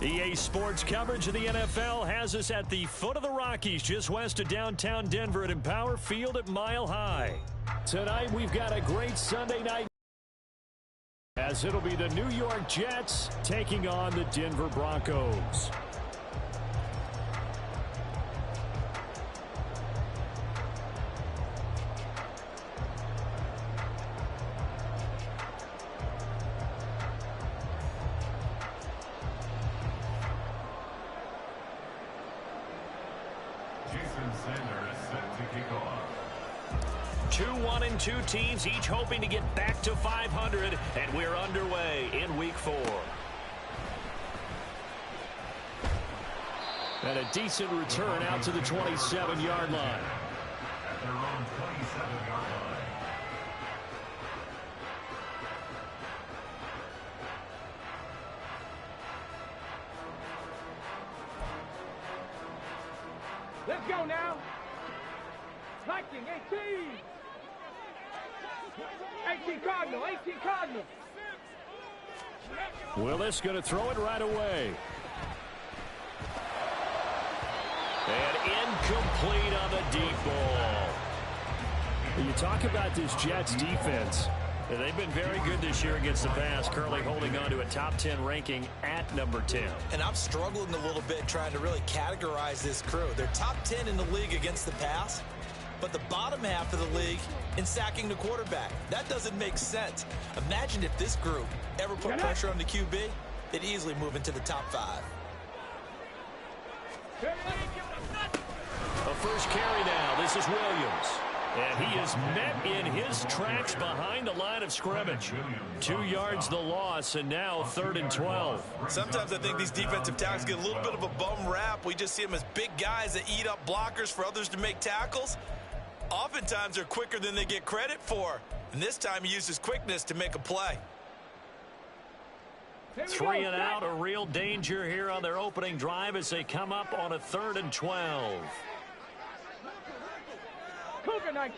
EA Sports coverage of the NFL has us at the foot of the Rockies, just west of downtown Denver at Empower Field at Mile High. Tonight, we've got a great Sunday night, as it'll be the New York Jets taking on the Denver Broncos. Two 1-2 teams, each hoping to get back to 500, and we're underway in Week 4. And a decent return out to the 27-yard line. At their own 27-yard line. Let's go now. Liking 18. 18 Cardinal, 18 Cardinal. Willis going to throw it right away. And incomplete on the deep ball. You talk about this Jets defense. They've been very good this year against the pass, currently holding on to a top 10 ranking at number 10. And I'm struggling a little bit trying to really categorize this crew. They're top 10 in the league against the pass, but the bottom half of the league in sacking the quarterback. That doesn't make sense. Imagine if this group ever put pressure on the QB, they'd easily move into the top 5. A first carry now. This is Williams. And he is met in his tracks behind the line of scrimmage. 2 yards the loss, and now 3rd and 12. Sometimes I think these defensive tackles get a little bit of a bum rap. We just see them as big guys that eat up blockers for others to make tackles. Oftentimes they're quicker than they get credit for. And this time he uses quickness to make a play. 3 and out, a real danger here on their opening drive as they come up on a 3rd and 12. Cougar 19.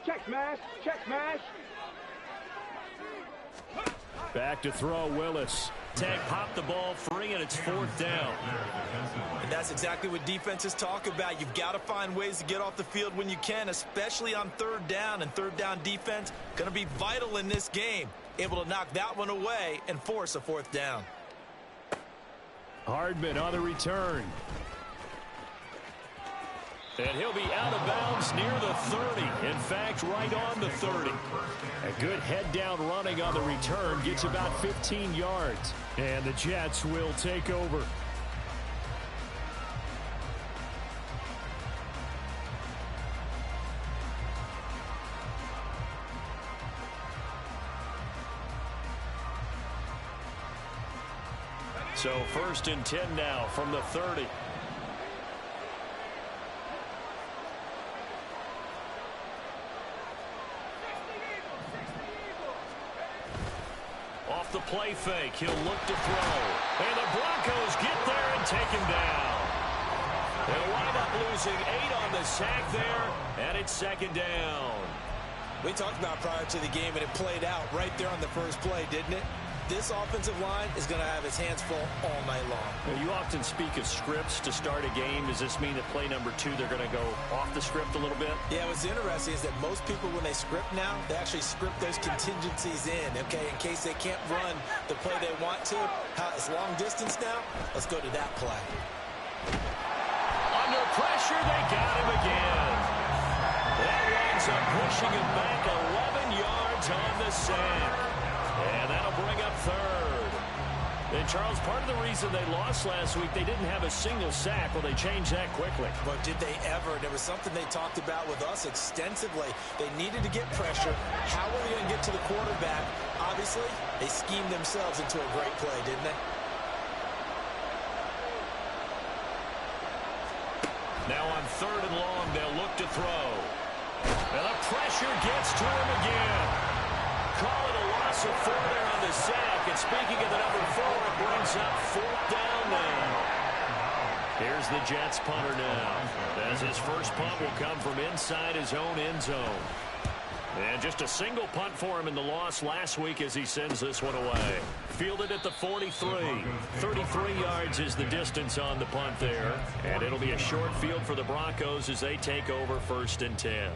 Check smash, check smash. Back to throw, Willis. Tag popped the ball free, and it's 4th down. And that's exactly what defenses talk about. You've got to find ways to get off the field when you can, especially on 3rd down. And 3rd down defense going to be vital in this game. Able to knock that one away and force a 4th down. Hardman on the return. And he'll be out of bounds near the 30. In fact, right on the 30. A good head-down running on the return gets about 15 yards. And the Jets will take over. So 1st and 10 now from the 30. Off the play fake, he'll look to throw. And the Broncos get there and take him down. They'll wind up losing 8 on the sack there, and it's 2nd down. We talked about prior to the game, and it played out right there on the first play, didn't it? This offensive line is going to have his hands full all night long. Now, you often speak of scripts to start a game. Does this mean that play number 2, they're going to go off the script a little bit? Yeah, what's interesting is that most people, when they script now, they actually script those contingencies in, okay, in case they can't run the play they want to. It's long distance now. Let's go to that play. Under pressure, they got him again. That winds up pushing him back 11 yards on the sack. And that'll bring up 3rd. And, Charles, part of the reason they lost last week, they didn't have a single sack. Well, they changed that quickly. But did they ever? There was something they talked about with us extensively. They needed to get pressure. How are they going to get to the quarterback? Obviously, they schemed themselves into a great play, didn't they? Now on 3rd and long, they'll look to throw. And the pressure gets to him again. Call it a loss of 4 there on the sack. And speaking of the number 4, it brings up 4th down now. Here's the Jets punter now, as his first punt will come from inside his own end zone. And just a single punt for him in the loss last week as he sends this one away. Fielded at the 43. 33 yards is the distance on the punt there. And it'll be a short field for the Broncos as they take over 1st and 10.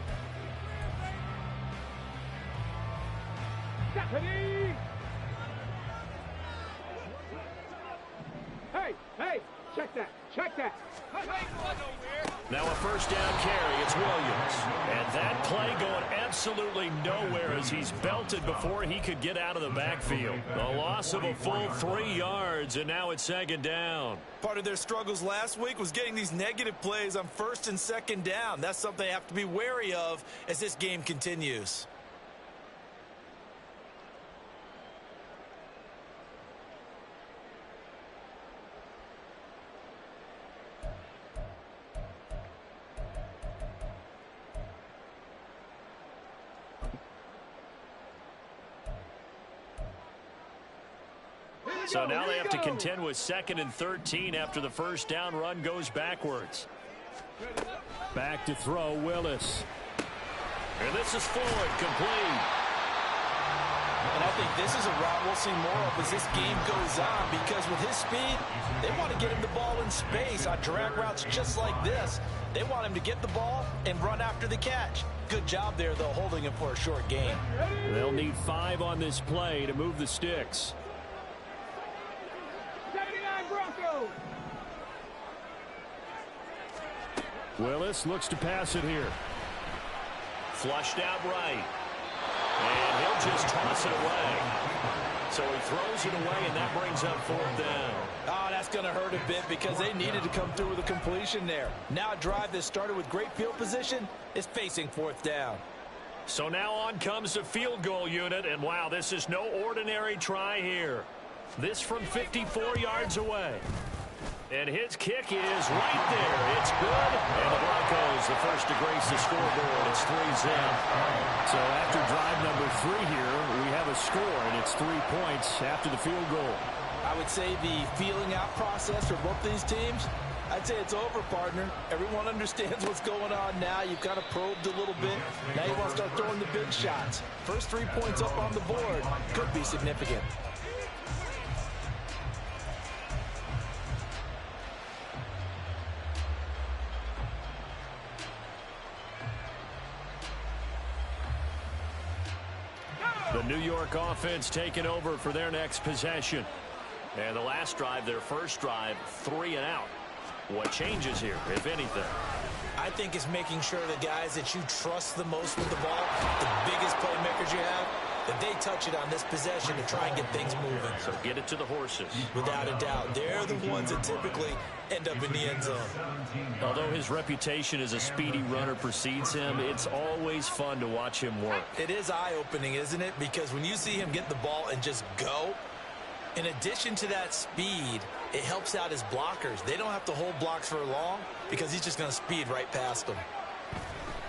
Stephanie! Hey, check that. Now a 1st down carry. It's Williams. And that play going absolutely nowhere as he's belted before he could get out of the backfield. A loss of a full 3 yards, and now it's 2nd down. Part of their struggles last week was getting these negative plays on 1st and 2nd down. That's something they have to be wary of as this game continues. So now they have to contend with 2nd and 13 after the 1st down run goes backwards. Back to throw, Willis. And this is forward, complete. And I think this is a route we'll see more of as this game goes on, because with his speed, they want to get him the ball in space on drag routes just like this. They want him to get the ball and run after the catch. Good job there, though, holding him for a short gain. They'll need 5 on this play to move the sticks. 79 Broncos! Willis looks to pass it here. Flushed out right. And he'll just toss it away. So he throws it away, and that brings up 4th down. Oh, that's going to hurt a bit because they needed to come through with a completion there. Now a drive that started with great field position is facing 4th down. So now on comes the field goal unit, and wow, this is no ordinary try here. This from 54 yards away. And his kick is right there. It's good. And the Broncos, the first to grace the scoreboard. It's 3-zip. So after drive number 3 here, we have a score, and it's 3 points after the field goal. I would say the feeling out process for both these teams, I'd say it's over, partner. Everyone understands what's going on now. You've kind of probed a little bit. Now you want to start throwing the big shots. First 3 points up on the board could be significant. The New York offense taking over for their next possession. And the last drive, their first drive, 3 and out. What changes here, if anything? I think it's making sure the guys that you trust the most with the ball, the biggest playmakers you have, that they touch it on this possession to try and get things moving. So get it to the horses. Without a doubt. They're the ones that typically end up in the end zone. Although his reputation as a speedy runner precedes him, it's always fun to watch him work. It is eye-opening, isn't it? Because when you see him get the ball and just go, in addition to that speed, it helps out his blockers. They don't have to hold blocks for long because he's just going to speed right past them.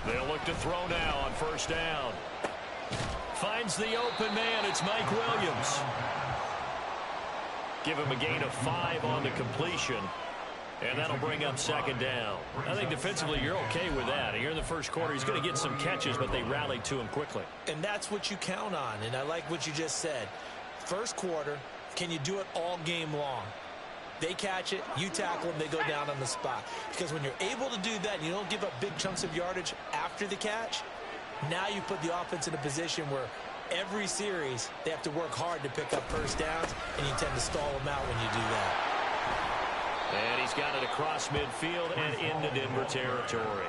They'll look to throw now on 1st down. Finds the open man. It's Mike Williams. Give him a gain of 5 on the completion. And that'll bring up 2nd down. I think defensively you're okay with that. Here in the first quarter, he's going to get some catches, but they rallied to him quickly. And that's what you count on, and I like what you just said. First quarter, can you do it all game long? They catch it, you tackle them, they go down on the spot. Because when you're able to do that and you don't give up big chunks of yardage after the catch, now you put the offense in a position where every series they have to work hard to pick up first downs, and you tend to stall them out when you do that. And he's got it across midfield and into Denver territory.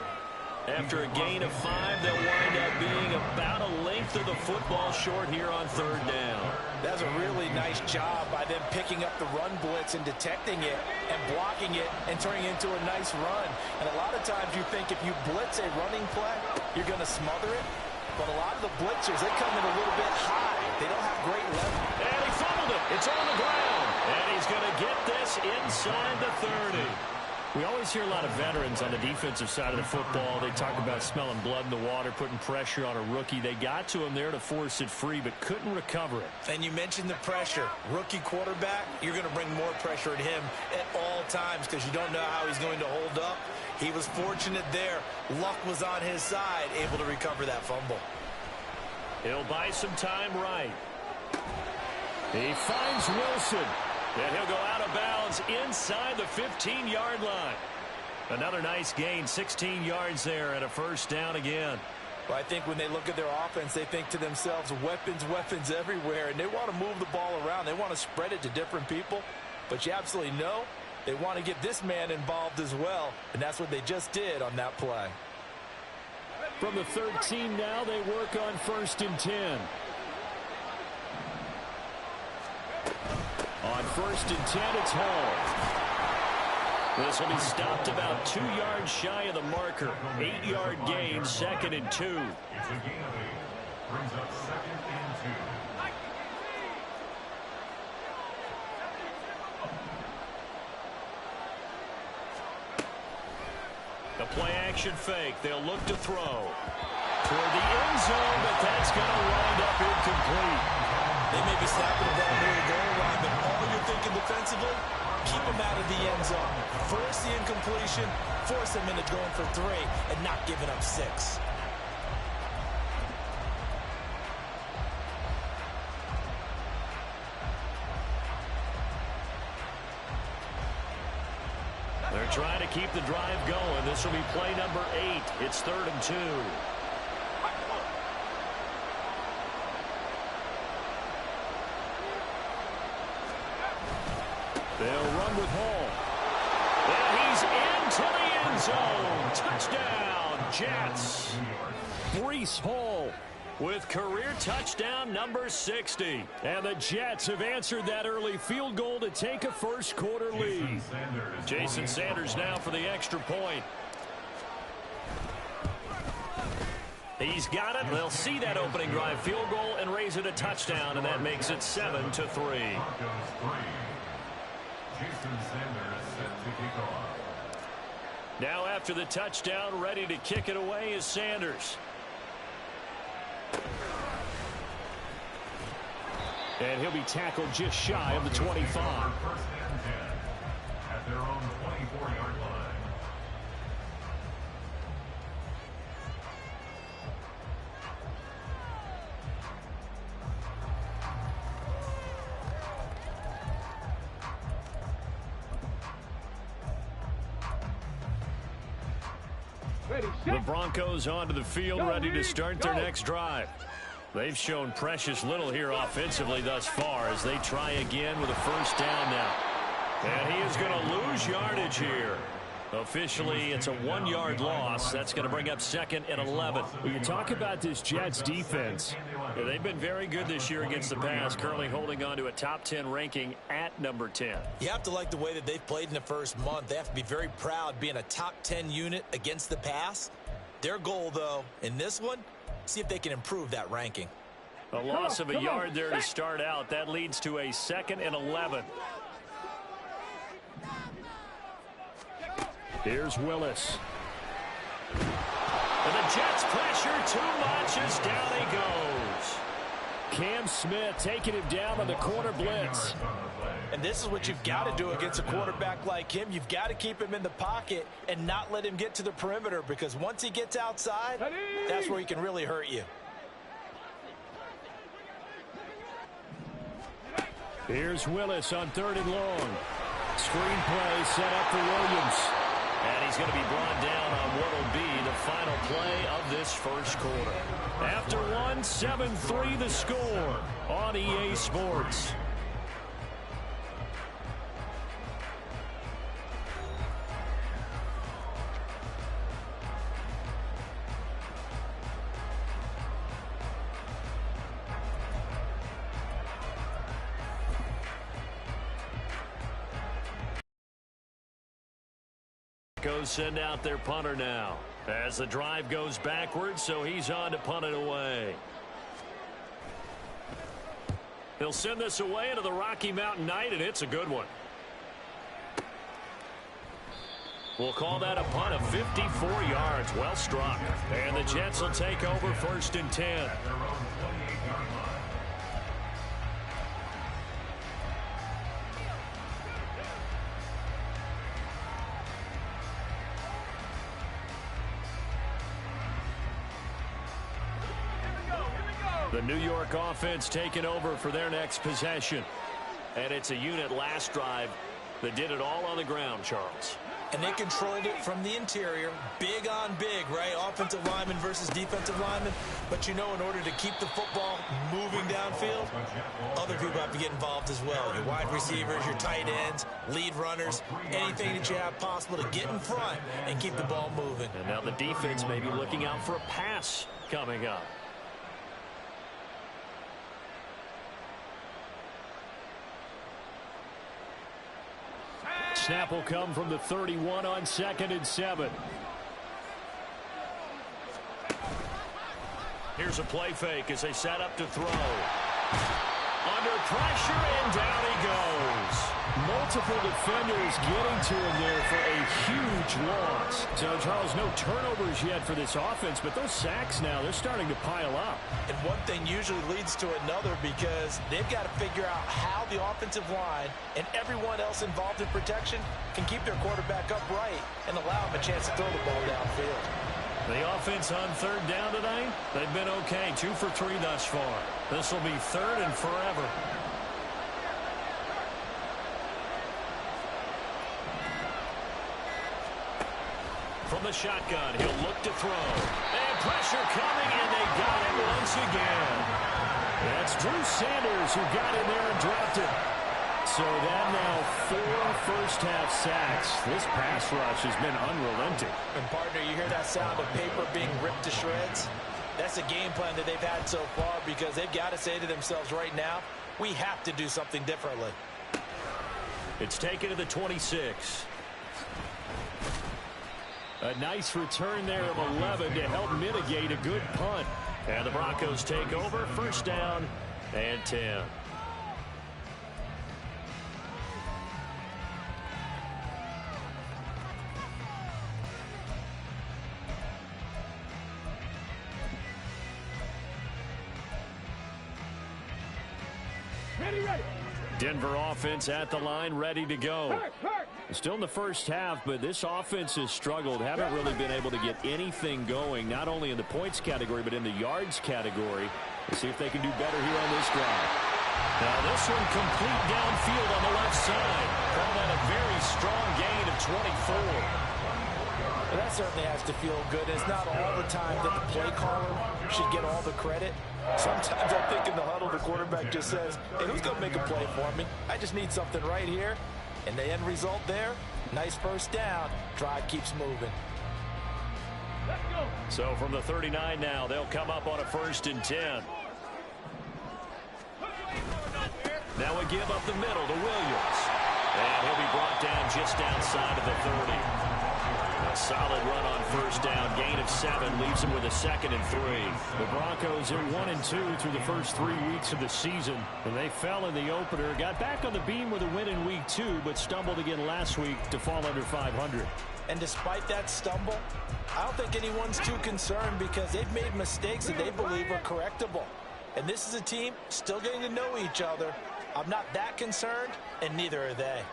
After a gain of 5, they'll wind up being about a length of the football short here on 3rd down. That's a really nice job by them picking up the run blitz and detecting it and blocking it and turning it into a nice run. And a lot of times you think if you blitz a running play, you're going to smother it. But a lot of the blitzers, they come in a little bit high. They don't have great leverage. And he fumbled it. It's on the ground. And he's going to get this inside the 30. We always hear a lot of veterans on the defensive side of the football. They talk about smelling blood in the water, putting pressure on a rookie. They got to him there to force it free, but couldn't recover it. And you mentioned the pressure. Rookie quarterback, you're going to bring more pressure at him at all times because you don't know how he's going to hold up. He was fortunate there. Luck was on his side, able to recover that fumble. He'll buy some time right. He finds Wilson. And he'll go out of bounds inside the 15-yard line. Another nice gain, 16 yards there, and a first down again. Well, I think when they look at their offense, they think to themselves, weapons, weapons everywhere, and they want to move the ball around. They want to spread it to different people, but you absolutely know they want to get this man involved as well, and that's what they just did on that play. From the 13 now, they work on 1st and 10. On 1st and 10, it's Hall. This will be stopped about 2 yards shy of the marker. 8-yard gain, 2nd and 2. It's a gain of 8. Brings up 2nd and 2. The play action fake. They'll look to throw. Toward the end zone, but that's going to wind up incomplete. They may be snapping the ball near the goal line, but all you're thinking defensively, keep them out of the end zone. Force the incompletion, force them into going for 3, and not giving up 6. They're trying to keep the drive going. This will be play number 8. It's 3rd and 2. They'll run with Hall. And he's into the end zone. Touchdown, Jets. Breece Hall with career touchdown number 60. And the Jets have answered that early field goal to take a first quarter lead. Jason Sanders now for the extra point. He's got it. They'll see that opening drive field goal and raise it a touchdown, and that makes it 7-3. Jason Sanders set to kick off. Now after the touchdown, ready to kick it away is Sanders. And he'll be tackled just shy of the 25. 1st and 10 at their own 24-yard line. The Broncos onto the field, ready to start their next drive. They've shown precious little here offensively thus far as they try again with a first down now. And he is going to lose yardage here. Officially, it's a 1-yard loss. That's going to bring up 2nd and 11. When you talk about this Jets defense, They've been very good this year against the pass, currently holding on to a top 10 ranking at number 10. You have to like the way that they've played in the first month. They have to be very proud being a top 10 unit against the pass. Their goal, though, in this one, see if they can improve that ranking. A loss of a yard there to start out. That leads to a 2nd and 11. here's Willis. And the Jets pressure too much as down he goes. Cam Smith taking him down on the corner blitz. And this is what you've got to do against a quarterback like him. You've got to keep him in the pocket and not let him get to the perimeter, because once he gets outside, that's where he can really hurt you. Here's Willis on 3rd and long. Screen play set up for Williams. And he's going to be brought down on what will be the final play of this first quarter. After one, 7-3 the score on EA Sports. Broncos send out their punter now as the drive goes backwards, so he's on to punt it away. He'll send this away into the Rocky Mountain night, and it's a good one. We'll call that a punt of 54 yards. Well struck. And the Jets will take over 1st and 10. The New York offense taking over for their next possession. And it's a unit last drive that did it all on the ground, Charles. And they controlled it from the interior. Big on big, right? Offensive lineman versus defensive lineman. But you know, in order to keep the football moving downfield, other people have to get involved as well. Your wide receivers, your tight ends, lead runners, anything that you have possible to get in front and keep the ball moving. And now the defense may be looking out for a pass coming up. Snap will come from the 31 on 2nd and 7. Here's a play fake as they set up to throw. Under pressure, and down he goes. Multiple defenders getting to him there for a huge loss. So, Charles, no turnovers yet for this offense, but those sacks now, they're starting to pile up. And one thing usually leads to another because they've got to figure out how the offensive line and everyone else involved in protection can keep their quarterback upright and allow him a chance to throw the ball downfield. The offense on 3rd down tonight, they've been okay. 2 for 3 thus far. This will be 3rd and forever. From the shotgun, he'll look to throw. And pressure coming, and they got him once again. That's Drew Sanders who got in there and dropped it. So that now 4 first-half sacks. This pass rush has been unrelenting. And, partner, you hear that sound of paper being ripped to shreds? That's a game plan that they've had so far because they've got to say to themselves right now, we have to do something differently. It's taken to the 26. A nice return there of 11 to help mitigate a good punt. And the Broncos take over, 1st down and 10. Ready. Denver offense at the line, ready to go. Still in the first half, but this offense has struggled. Haven't really been able to get anything going, not only in the points category, but in the yards category. Let's see if they can do better here on this drive. Now this one complete downfield on the left side. Call that a very strong gain of 24. Well, that certainly has to feel good. It's not all the time that the play caller should get all the credit. Sometimes I think in the huddle, the quarterback just says, hey, who's going to make a play for me? I just need something right here. And the end result there, nice 1st down. Drive keeps moving. So from the 39 now, they'll come up on a 1st and 10. Now we give up the middle to Williams. And he'll be brought down just outside of the 30. A solid run on 1st down. Gain of 7 leaves him with a 2nd and 3. The Broncos are 1-2 through the first 3 weeks of the season. And they fell in the opener. Got back on the beam with a win in week 2, but stumbled again last week to fall under 500. And despite that stumble, I don't think anyone's too concerned because they've made mistakes that they believe are correctable. And this is a team still getting to know each other. I'm not that concerned, and neither are they.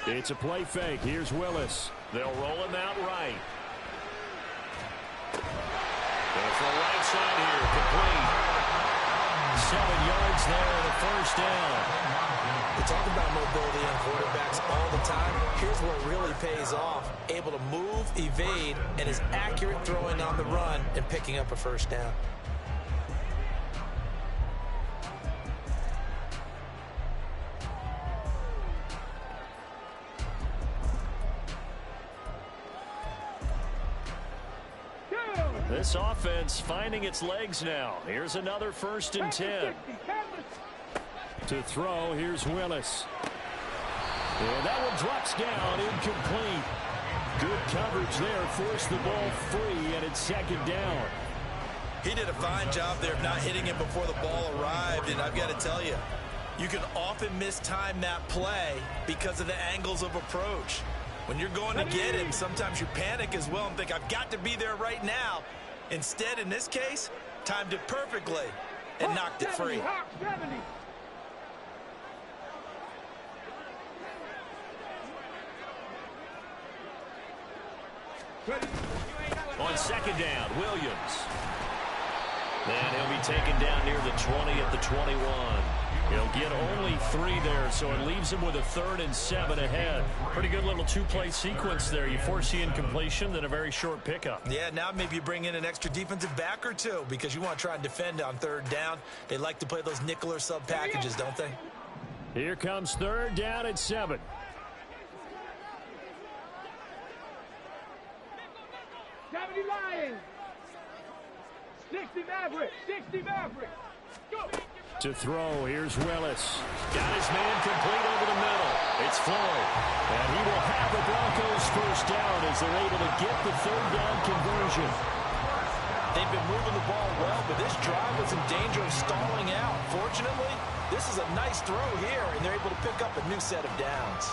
It's a play fake. Here's Willis. They'll roll him out right. Goes to the right side here. Complete. 7 yards there and a 1st down. We talk about mobility on quarterbacks all the time. Here's where it really pays off. Able to move, evade, and is accurate throwing on the run and picking up a 1st down. This offense finding its legs now. Here's another 1st and 10. To throw, here's Willis. And that one drops down, incomplete. Good coverage there, forced the ball free, and it's 2nd down. He did a fine job there of not hitting it before the ball arrived, and I've got to tell you, you can often mistime that play because of the angles of approach. When you're going to get him, sometimes you panic as well and think, I've got to be there right now. Instead, in this case, timed it perfectly and knocked it free. On 2nd down, Williams. And he'll be taken down near the 20 at the 21. He'll get only 3 there, so it leaves him with a 3rd and 7 ahead. Pretty good little 2-play sequence there. You force the incompletion, then a very short pickup. Yeah, now maybe you bring in an extra defensive back or 2 because you want to try and defend on 3rd down. They like to play those nickel or sub packages, don't they? Here comes 3rd down at 7. Lions. 60 Maverick. 60 Maverick. Go. To throw, here's Willis. Got his man complete over the middle. It's Floyd. And he will have the Broncos first down as they're able to get the 3rd down conversion. They've been moving the ball well, but this drive was in danger of stalling out. Fortunately, this is a nice throw here, and they're able to pick up a new set of downs.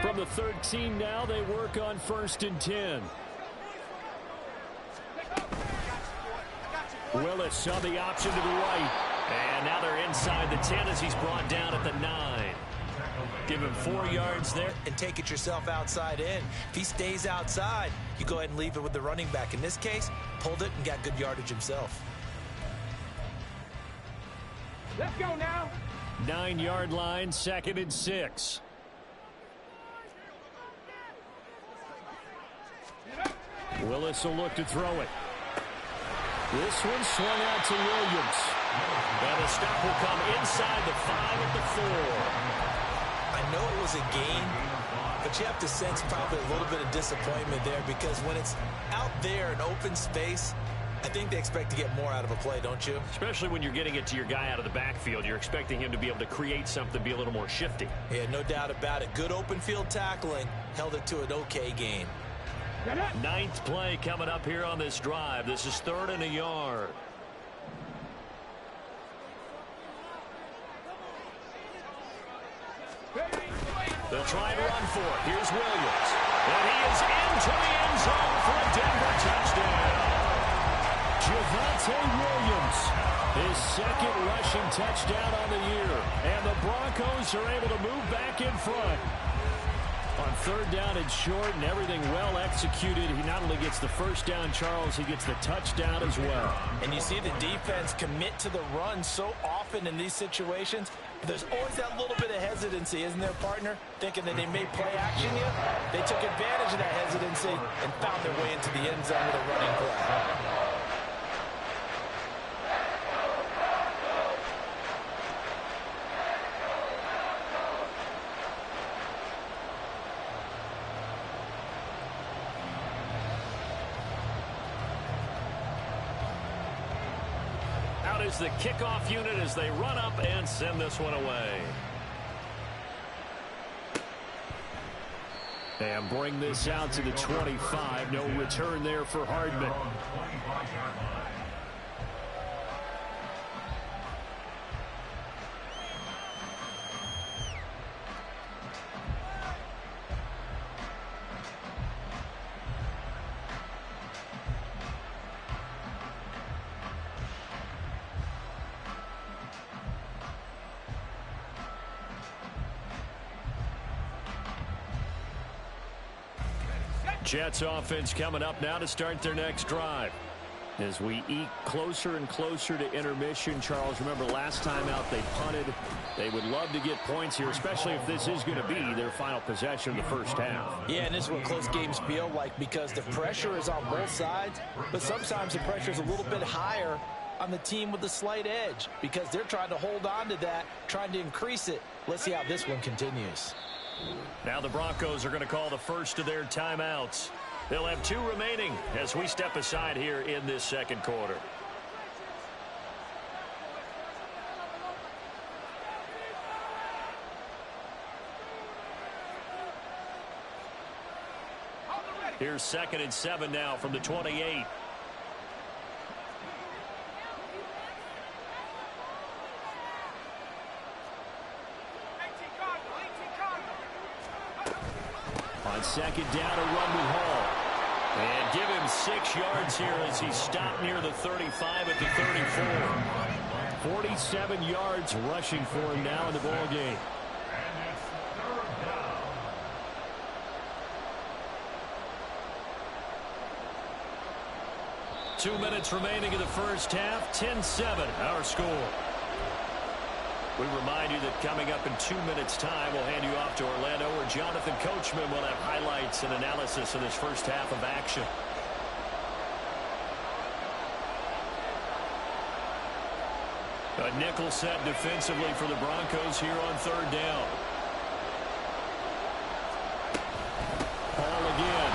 From the 13 now, they work on 1st and 10. Willis on the option to the right. And now they're inside the 10 as he's brought down at the 9. Give him 4 yards there. And take it yourself outside in. If he stays outside, you go ahead and leave it with the running back. In this case, pulled it and got good yardage himself. Let's go now. 9-yard line, 2nd and 6. Willis will look to throw it. This one swung out to Williams. And the stop will come inside the 5 at the 4. I know it was a gain, but you have to sense probably a little bit of disappointment there because when it's out there in open space, I think they expect to get more out of a play, don't you? Especially when you're getting it to your guy out of the backfield. You're expecting him to be able to create something, be a little more shifty. Yeah, no doubt about it. Good open field tackling held it to an okay gain. 9th play coming up here on this drive. This is 3rd and a yard. They'll try and run for it. Here's Williams. And he is into the end zone for a Denver touchdown. Javonte Williams, his 2nd rushing touchdown on the year. And the Broncos are able to move back in front. On 3rd down and short and everything well executed. He not only gets the first down, Charles, he gets the touchdown as well. And you see the defense commit to the run so often in these situations. But there's always that little bit of hesitancy, isn't there, partner? Thinking that they may play action you. They took advantage of that hesitancy and found their way into the end zone with a running play. Is the kickoff unit as they run up and send this one away. And bring this out to the 25. No return there for Hardman. Jets offense coming up now to start their next drive. As we eke closer and closer to intermission, Charles, remember last time out they punted. They would love to get points here, especially if this is going to be their final possession of the first half. Yeah, and this is what close games feel like because the pressure is on both sides, but sometimes the pressure is a little bit higher on the team with the slight edge because they're trying to hold on to that, trying to increase it. Let's see how this one continues. Now the Broncos are going to call the first of their timeouts. They'll have 2 remaining as we step aside here in this second quarter. Here's 2nd and 7 now from the 28. On On second down, a run with Hall. And give him 6 yards here as he stopped near the 35 at the 34. 47 yards rushing for him now in the ball game. And it's third down. Two minutes remaining in the first half. 10-7 our score. We remind you that coming up in 2 minutes' time, we'll hand you off to Orlando, where Jonathan Coachman will have highlights and analysis of this first half of action. A nickel set defensively for the Broncos here on third down. Hall again.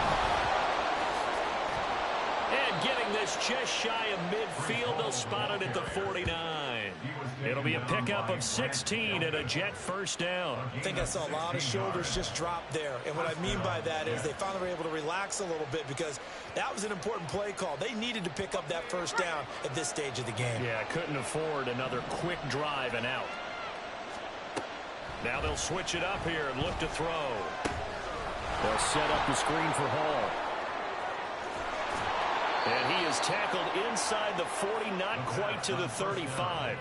And getting this just shy of midfield, they'll spot it at the 49. It'll be a pickup of 16 and a Jet first down. I think I saw a lot of shoulders just drop there. And what I mean by that is they finally were able to relax a little bit because that was an important play call. They needed to pick up that first down at this stage of the game. Yeah, couldn't afford another quick drive and out. Now they'll switch it up here and look to throw. They'll set up the screen for Hall. And he is tackled inside the 40, not quite to the 35.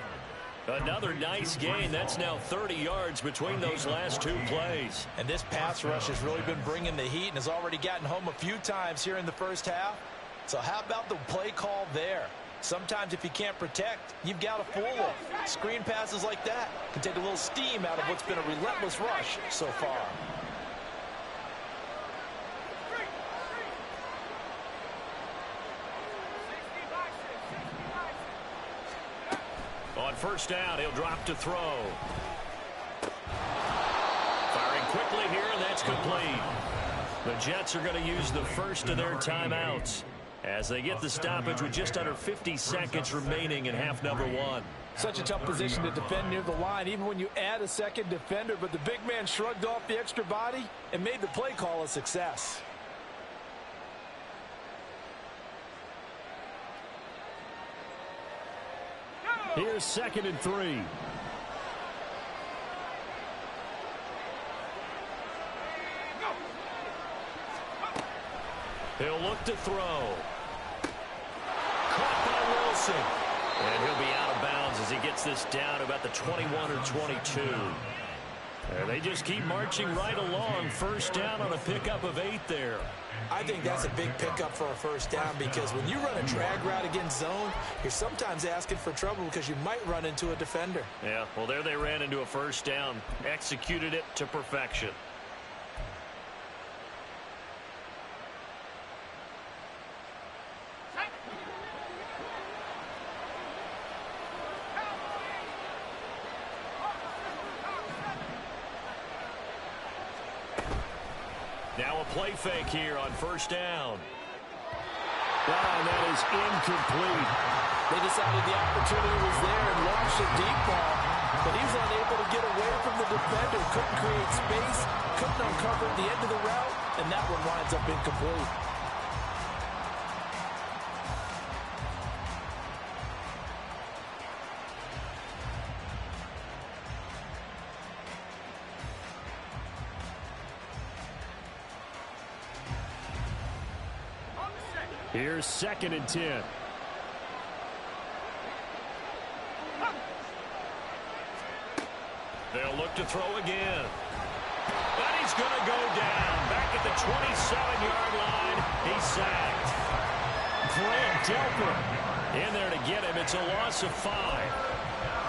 Another nice gain. That's now 30 yards between those last two plays. And this pass rush has really been bringing the heat and has already gotten home a few times here in the first half. So how about the play call there? Sometimes if you can't protect, you've got to fool them. Screen passes like that can take a little steam out of what's been a relentless rush so far. On first down, he'll drop to throw. Firing quickly here, and that's complete. The Jets are going to use the first of their timeouts as they get the stoppage with just under 50 seconds remaining in half number one. Such a tough position to defend near the line, even when you add a second defender, but the big man shrugged off the extra body and made the play call a success. Here's 2nd and 3. He'll look to throw. Caught by Wilson. And he'll be out of bounds as he gets this down about the 21 or 22. They just keep marching right along. First down on a pickup of 8 there. I think that's a big pickup for a first down because when you run a drag route against zone, you're sometimes asking for trouble because you might run into a defender. Yeah, well, there they ran into a first down. Executed it to perfection. Now a play fake here on first down. And that is incomplete. They decided the opportunity was there and launched a deep ball, but he was unable to get away from the defender. Couldn't create space, couldn't uncover the end of the route, and that one winds up incomplete. Here's 2nd and 10. They'll look to throw again. And he's going to go down. Back at the 27-yard line. He's sacked. Grant Delper in there to get him. It's a loss of 5.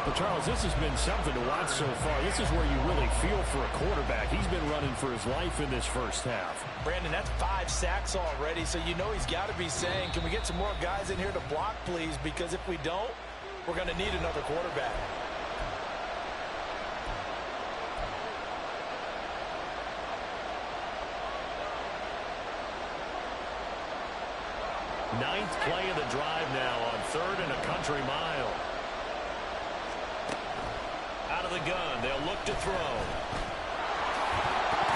But, Charles, this has been something to watch so far. This is where you really feel for a quarterback. He's been running for his life in this first half. Brandon, that's 5 sacks already, so you know he's got to be saying, can we get some more guys in here to block, please? Because if we don't, we're going to need another quarterback. Ninth play of the drive now on 3rd and a country mile. Out of the gun, they'll look to throw.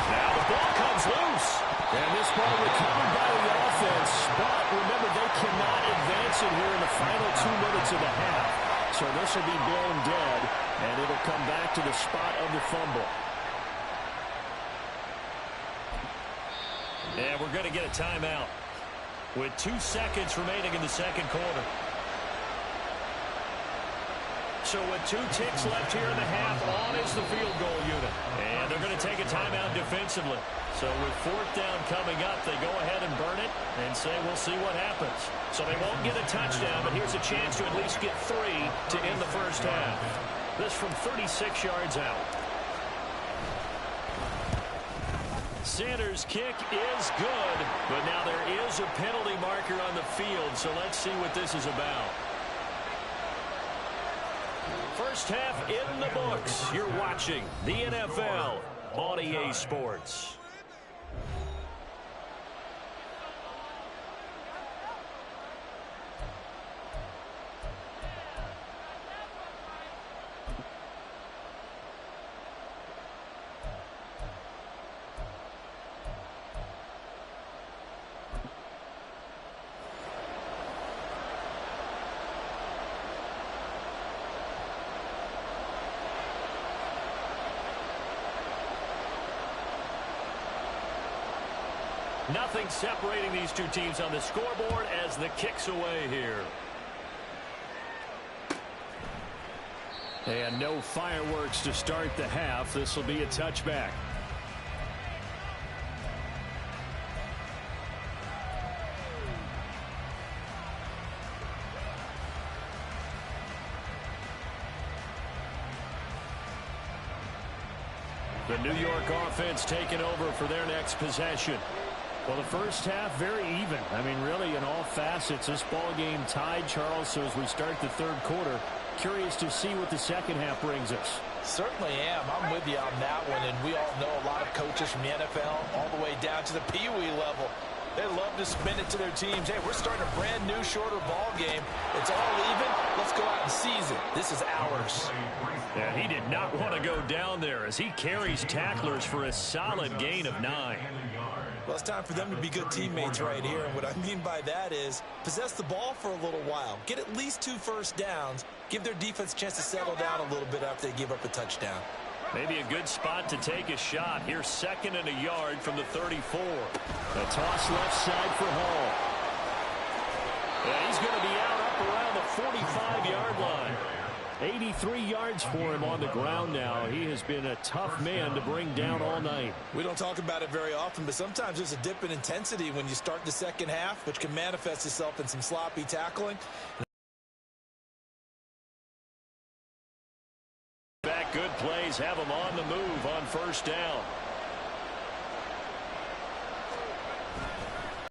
Now the ball comes loose. And this ball recovered by the offense. But remember, they cannot advance it here in the final 2 minutes of the half. So this will be blown dead, and it'll come back to the spot of the fumble. And we're going to get a timeout with 2 seconds remaining in the second quarter. So with 2 ticks left here in the half, on is the field goal unit. And they're going to take a timeout defensively. So with 4th down coming up, they go ahead and burn it and say we'll see what happens. So they won't get a touchdown, but here's a chance to at least get 3 to end the first half. This from 36 yards out. Sanders' kick is good, but now there is a penalty marker on the field, so let's see what this is about. First half in the books. You're watching the NFL on EA Sports. Nothing separating these two teams on the scoreboard as the kick's away here. And no fireworks to start the half. This will be a touchback. The New York offense taking over for their next possession. Well, the first half, very even. I mean, really, in all facets, this ball game tied, Charles. So as we start the third quarter, curious to see what the second half brings us. Certainly am. I'm with you on that one. And we all know a lot of coaches from the NFL all the way down to the Pee Wee level. They love to spin it to their teams. Hey, we're starting a brand new, shorter ball game. It's all even. Let's go out and seize it. This is ours. Yeah, he did not want to go down there as he carries tacklers for a solid gain of 9. Well, it's time for them to be good teammates right here. And what I mean by that is possess the ball for a little while. Get at least 2 first downs. Give their defense a chance to settle down a little bit after they give up a touchdown. Maybe a good spot to take a shot. Here's 2nd and a yard from the 34. A toss left side for Hall. Yeah, he's going to be out up around the 45-yard line. 83 yards for him on the ground now. He has been a tough man to bring down all night. We don't talk about it very often, but sometimes there's a dip in intensity when you start the second half, which can manifest itself in some sloppy tackling. Back good plays have him on the move on first down.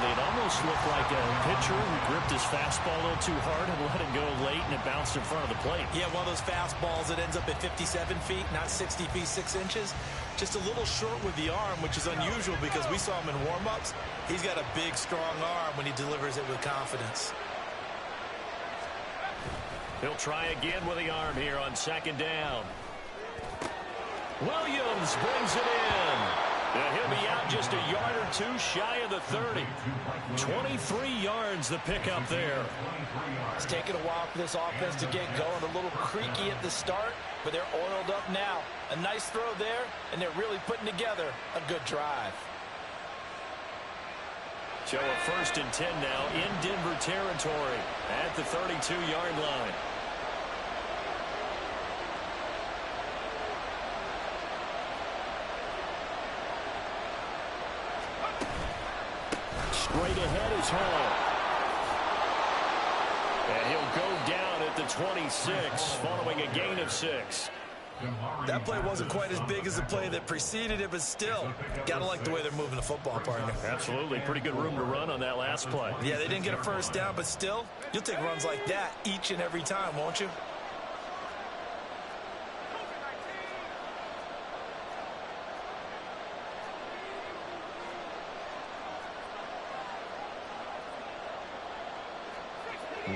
It almost looked like a pitcher who gripped his fastball a little too hard and let it go late, and it bounced in front of the plate. Yeah, one of those fastballs that ends up at 57 feet, not 60 feet, 6 inches. Just a little short with the arm, which is unusual because we saw him in warm-ups. He's got a big, strong arm when he delivers it with confidence. He'll try again with the arm here on 2nd down. Williams brings it in. And he'll be out just a yard or 2 shy of the 30. 23 yards the pickup there. It's taken a while for this offense to get going. A little creaky at the start, but they're oiled up now. A nice throw there, and they're really putting together a good drive. So a 1st and 10 now in Denver territory at the 32-yard line. Straight ahead is Hall. And he'll go down at the 26 following a gain of 6. That play wasn't quite as big as the play that preceded it, but still, got to like the way they're moving the football, partner. Absolutely. Pretty good room to run on that last play. Yeah, they didn't get a first down, but still, you'll take runs like that each and every time, won't you?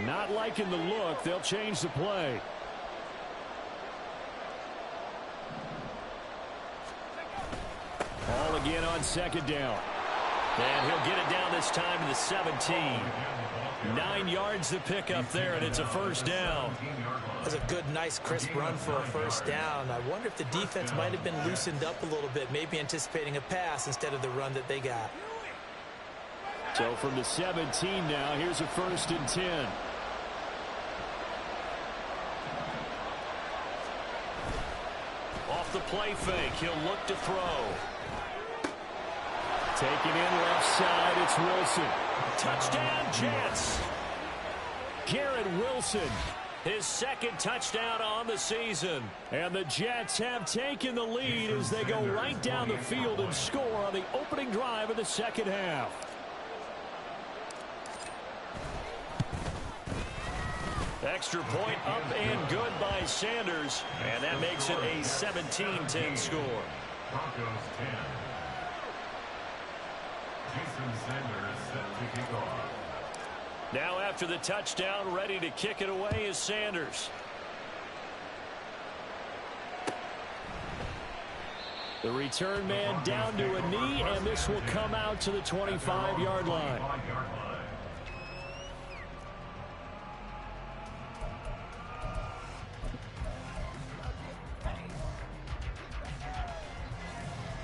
Not liking the look. They'll change the play. Ball again on 2nd down. And he'll get it down this time to the 17. 9 yards the pickup there, and it's a first down. That's a good, nice, crisp run for a first down. I wonder if the defense might have been loosened up a little bit, maybe anticipating a pass instead of the run that they got. So from the 17 now, here's a 1st and 10. Off the play fake, he'll look to throw. Taking in left side, it's Wilson. Touchdown, Jets. Garrett Wilson. His 2nd touchdown on the season. And the Jets have taken the lead as they go right down the field and score on the opening drive of the 2nd half. Extra point up and good by Sanders. And that makes it a 17-10 score. Broncos 10. Jason Sanders set to kick off. Now after the touchdown, ready to kick it away is Sanders. The return man down to a knee, and this will come out to the 25-yard line.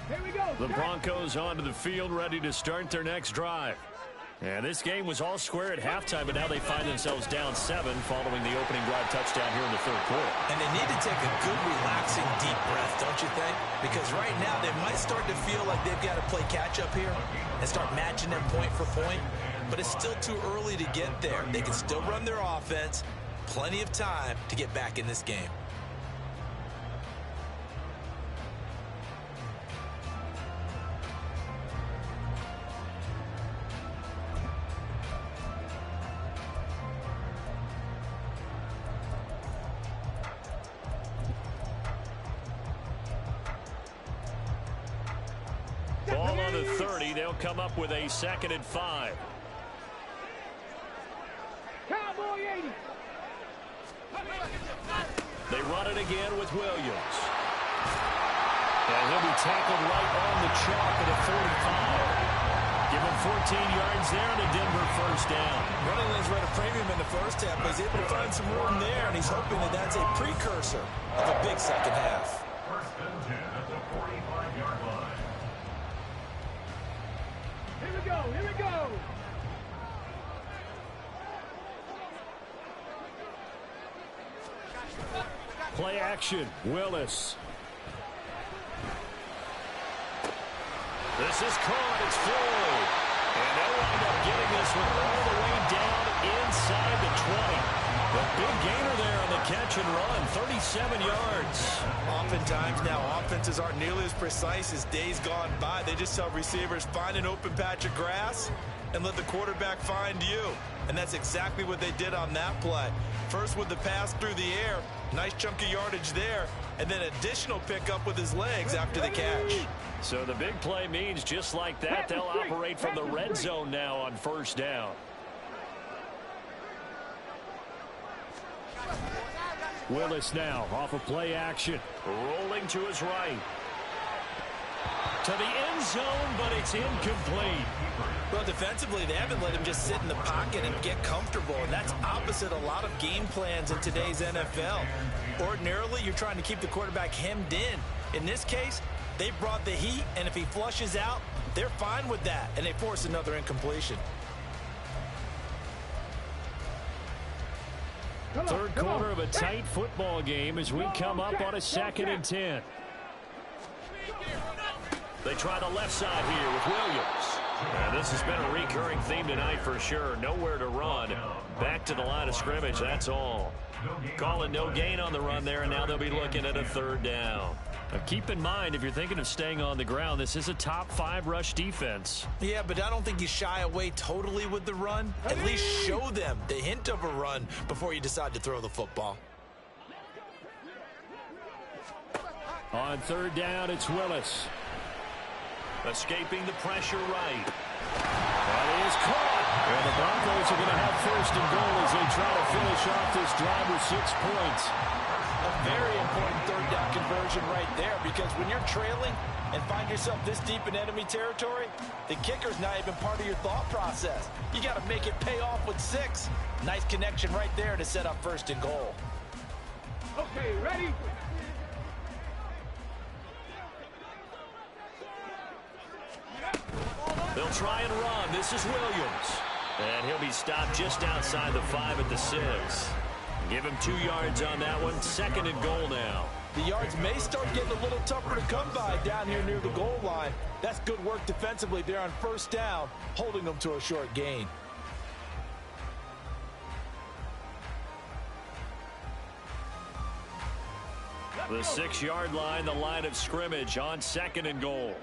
Here we go. The Broncos onto the field, ready to start their next drive. And this game was all square at halftime, but now they find themselves down 7 following the opening drive touchdown here in the 3rd quarter. And they need to take a good, relaxing, deep breath, don't you think? Because right now they might start to feel like they've got to play catch-up here and start matching them point for point. But it's still too early to get there. They can still run their offense. Plenty of time to get back in this game. Ball on the 30. They'll come up with a 2nd and 5. Cowboy 80. They run it again with Williams. And he'll be tackled right on the chalk at a 45. Give him 14 yards there and a Denver 1st down. Running lanes read a premium in the 1st half, but he's able to find some room there, and he's hoping that that's a precursor of a big 2nd half. 1st and 10 at the 45-yard line. Here we go. Here we go. Play action, Willis. This is caught. It's Floyd. And they'll wind up getting this one all the way down inside the 20. A big gainer there on the catch and run, 37 yards. Oftentimes now offenses aren't nearly as precise as days gone by. They just tell receivers, find an open patch of grass and let the quarterback find you. And that's exactly what they did on that play. First with the pass through the air, nice chunk of yardage there, and then additional pickup with his legs after the catch. So the big play means just like that, they'll operate from the red zone now on 1st down. Willis now off of play action. Rolling to his right. To the end zone, but it's incomplete. Well, defensively, they haven't let him just sit in the pocket and get comfortable, and that's opposite a lot of game plans in today's NFL. Ordinarily, you're trying to keep the quarterback hemmed in. In this case, they brought the heat, and if he flushes out, they're fine with that, and they force another incompletion. 3rd quarter of a tight football game as we come up on a 2nd and 10. They try the left side here with Williams. And this has been a recurring theme tonight for sure. Nowhere to run. Back to the line of scrimmage, that's all. Calling no gain on the run there, and now they'll be looking at a 3rd down. Now keep in mind, if you're thinking of staying on the ground, this is a top 5 rush defense. Yeah, but I don't think you shy away totally with the run. At least show them the hint of a run before you decide to throw the football. On 3rd down, it's Willis. Escaping the pressure right. That is caught. And the Broncos are going to have 1st and goal as they try to finish off this drive with 6 points. A very important 3rd down conversion right there, because when you're trailing and find yourself this deep in enemy territory, the kicker's not even part of your thought process. You got to make it pay off with 6. Nice connection right there to set up 1st and goal. Okay, ready? They'll try and run. This is Williams. And he'll be stopped just outside the 5 at the 6. Give him 2 yards on that one. 2nd and goal now. The yards may start getting a little tougher to come by down here near the goal line. That's good work defensively there on 1st down, holding them to a short gain. The 6-yard line, the line of scrimmage on 2nd and goal.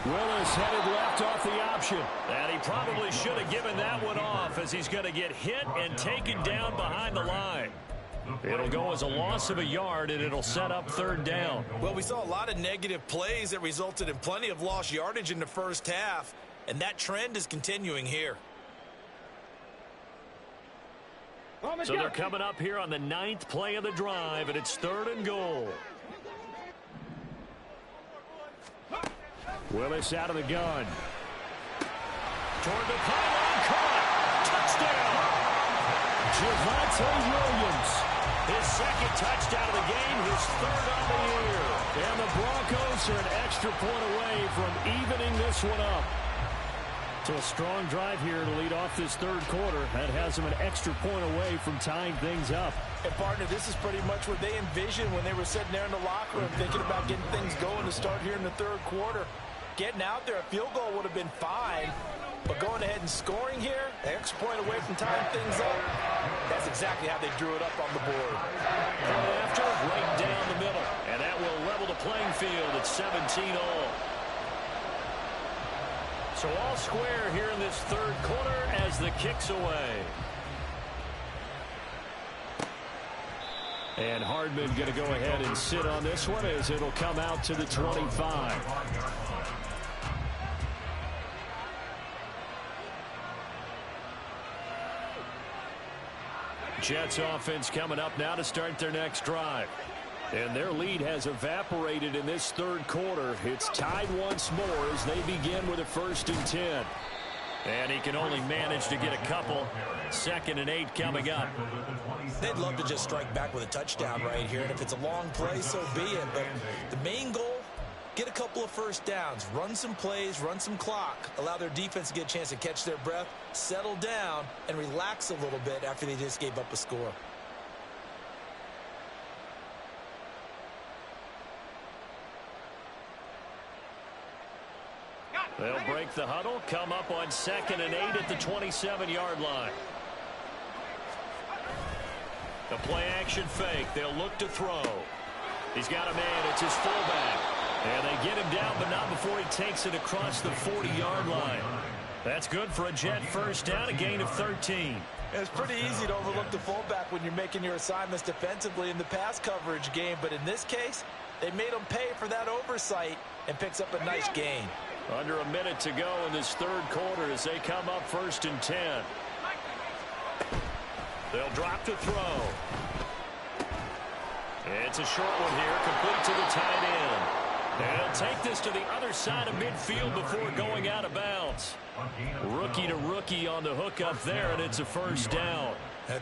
Willis headed left off the option. And he probably should have given that one off as he's going to get hit and taken down behind the line. It'll go as a loss of a yard, and it'll set up 3rd down. Well, we saw a lot of negative plays that resulted in plenty of lost yardage in the first half, and that trend is continuing here. So they're coming up here on the 9th play of the drive, and it's 3rd and goal. Willis out of the gun. Toward the pylon, caught. Touchdown. Javonte Williams. His 2nd touchdown of the game, his 3rd on the year. And the Broncos are an extra point away from evening this one up. So a strong drive here to lead off this 3rd quarter. That has them an extra point away from tying things up. And, partner, this is pretty much what they envisioned when they were sitting there in the locker room thinking about getting things going to start here in the 3rd quarter. Getting out there, a field goal would have been fine. But going ahead and scoring here, an extra point away from tying things up, that's exactly how they drew it up on the board. Right after, right down the middle. And that will level the playing field at 17-all. So all square here in this 3rd quarter as the kick's away. And Hardman going to go ahead and sit on this one as it'll come out to the 25. Jets offense coming up now to start their next drive. And their lead has evaporated in this 3rd quarter. It's tied once more as they begin with a 1st and 10. And he can only manage to get a couple. 2nd and 8 coming up. They'd love to just strike back with a touchdown right here. And if it's a long play, so be it. But the main goal, get a couple of 1st downs. Run some plays, run some clock. Allow their defense to get a chance to catch their breath, settle down, and relax a little bit after they just gave up a score. They'll break the huddle, come up on 2nd and 8 at the 27-yard line. The play-action fake. They'll look to throw. He's got a man. It's his fullback. And they get him down, but not before he takes it across the 40-yard line. That's good for a Jet 1st down, a gain of 13. It's pretty easy to overlook the fullback when you're making your assignments defensively in the pass coverage game. But in this case, they made him pay for that oversight and picks up a nice gain. Under a minute to go in this 3rd quarter as they come up 1st and 10. They'll drop to throw. It's a short one here, complete to the tight end. They'll take this to the other side of midfield before going out of bounds. Rookie to rookie on the hook up there, and it's a 1st down.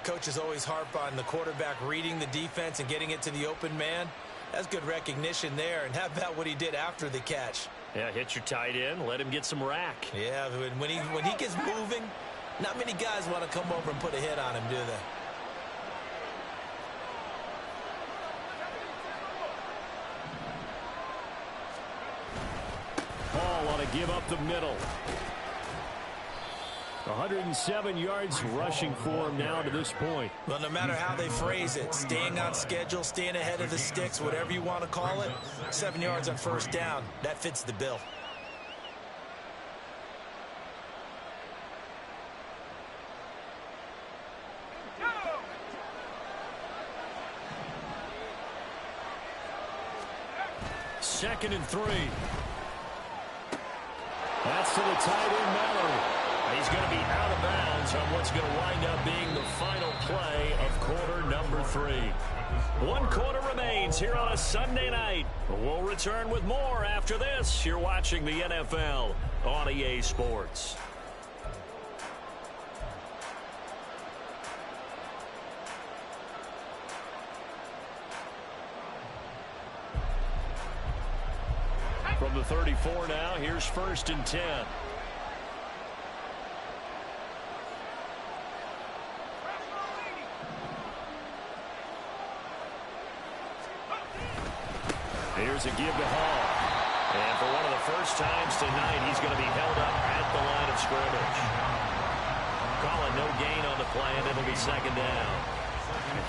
Coaches always harp on the quarterback reading the defense and getting it to the open man. That's good recognition there. And how about what he did after the catch? Yeah, hit your tight end, let him get some rack. Yeah, when he gets moving, not many guys want to come over and put a hit on him, do they? Paul want to give up the middle. 107 yards rushing for him now to this point. Well, no matter how they phrase it, staying on schedule, staying ahead of the sticks, whatever you want to call it, 7 yards on 1st down, that fits the bill. Second and 3. That's to the tight end, Mallory. He's going to be out of bounds on what's going to wind up being the final play of quarter number 3. 1 quarter remains here on a Sunday night. We'll return with more after this. You're watching the NFL on EA Sports. From the 34 now, here's 1st and 10. Here's a give to Hall. And for one of the first times tonight, he's going to be held up at the line of scrimmage. Calling no gain on the play, and it'll be 2nd down.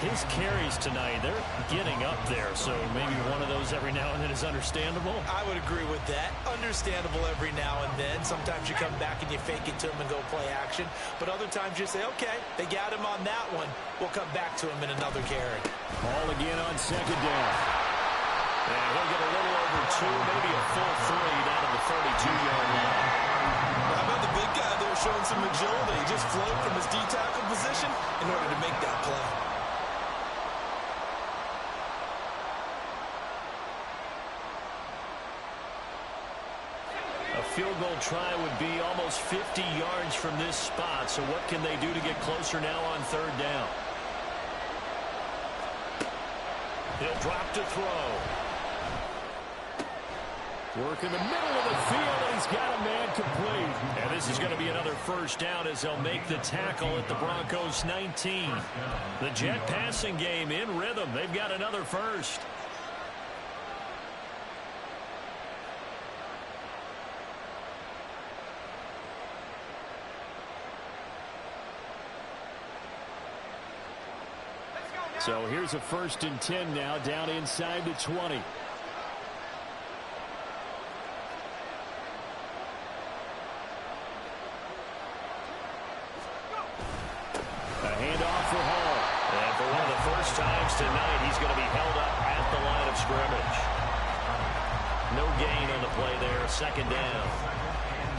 His carries tonight, they're getting up there, so maybe one of those every now and then is understandable. I would agree with that. Understandable every now and then. Sometimes you come back and you fake it to him and go play action. But other times you say, okay, they got him on that one. We'll come back to him in another carry. Ball again on 2nd down. And he'll get a little over 2, maybe a full 3 down to the 32-yard line. How about the big guy there showing some agility? He just flowed from his D-tackle position in order to make that play. A field goal try would be almost 50 yards from this spot. So what can they do to get closer now on 3rd down? He'll drop to throw. Work in the middle of the field, and he's got a man complete. And this is going to be another 1st down as they'll make the tackle at the Broncos 19. The Jet passing game in rhythm. They've got another 1st. So here's a 1st and 10 now, down inside the 20. A handoff for Hall. And for one of the first times tonight, he's going to be held up at the line of scrimmage. No gain on the play there, 2nd down.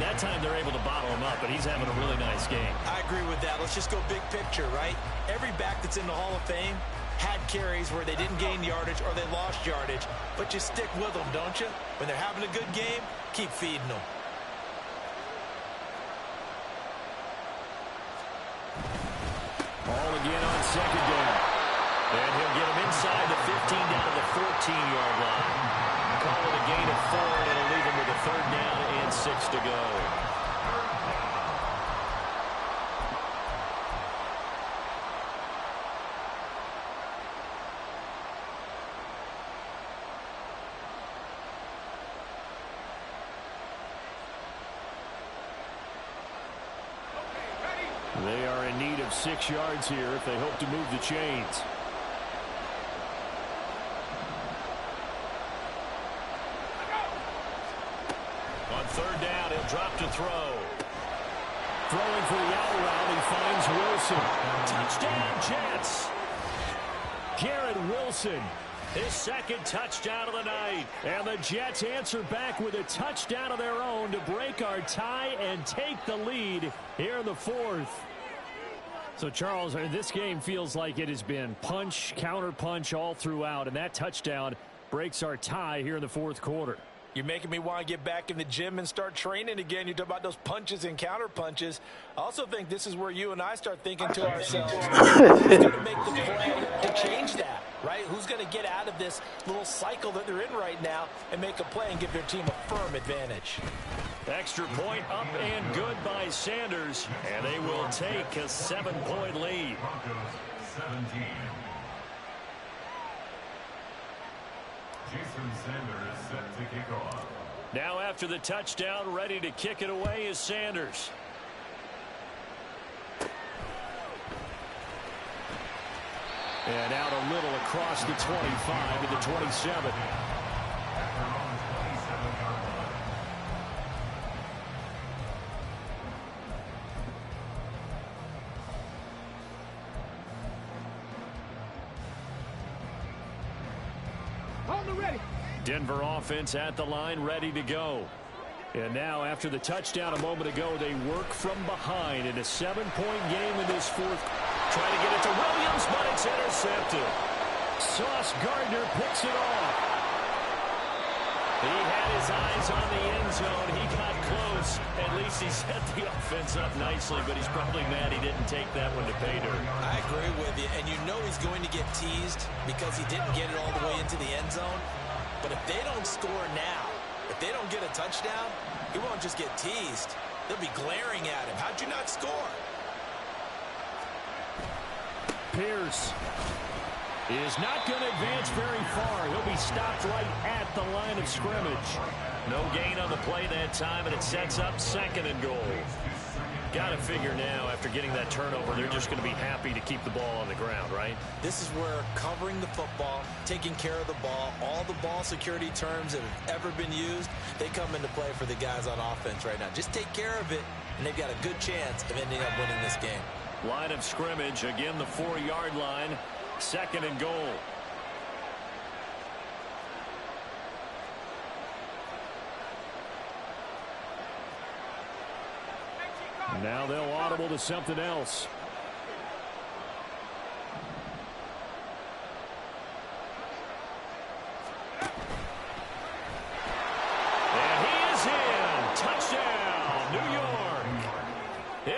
That time they're able to bottle him up, but he's having a really nice game. I agree with that. Let's just go big picture, right? Every back that's in the Hall of Fame had carries where they didn't gain yardage or they lost yardage, but you stick with them, don't you? When they're having a good game, keep feeding them. Ball again on 2nd down. And he'll get him inside the 15 down to the 14-yard line. Call it a gain of 4, and it'll leave him with a 3rd down and 6 to go. They are in need of 6 yards here if they hope to move the chains. On 3rd down, he'll drop to throw. Throwing for the out route, he finds Wilson. Touchdown, Jets. Garrett Wilson, his 2nd touchdown of the night. And the Jets answer back with a touchdown of their own to break our tie and take the lead here in the 4th. So, Charles, this game feels like it has been punch, counter-punch all throughout, and that touchdown breaks our tie here in the 4th quarter. You're making me want to get back in the gym and start training again. You talk about those punches and counter punches. I also think this is where you and I start thinking to ourselves, who's going to make the play to change that, right? Who's going to get out of this little cycle that they're in right now and make a play and give their team a firm advantage? Extra point up and good by Sanders, and they will take a 7-point lead. Broncos 17. Jason Sanders set to kick off. Now after the touchdown, ready to kick it away is Sanders. And out a little across the 25 to the 27. Denver offense at the line, ready to go. And now after the touchdown a moment ago, they work from behind in a 7-point game in this 4th. Trying to get it to Williams, but it's intercepted. Sauce Gardner picks it off. He had his eyes on the end zone. He got close. At least he set the offense up nicely, but he's probably mad he didn't take that one to pay dirt. I agree with you, and you know he's going to get teased because he didn't get it all the way into the end zone. But if they don't score now, if If they don't get a touchdown, he won't just get teased. They'll be glaring at him. How'd you not score? Pierce is not going to advance very far. He'll be stopped right at the line of scrimmage. No gain on the play that time, and it sets up 2nd and goal. Got to figure now, after getting that turnover, they're just going to be happy to keep the ball on the ground, right? This is where covering the football, taking care of the ball, all the ball security terms that have ever been used, they come into play for the guys on offense right now. Just take care of it, and they've got a good chance of ending up winning this game. Line of scrimmage, again the 4-yard line, 2nd and goal. Now they'll audible to something else. And he is in. Touchdown, New York.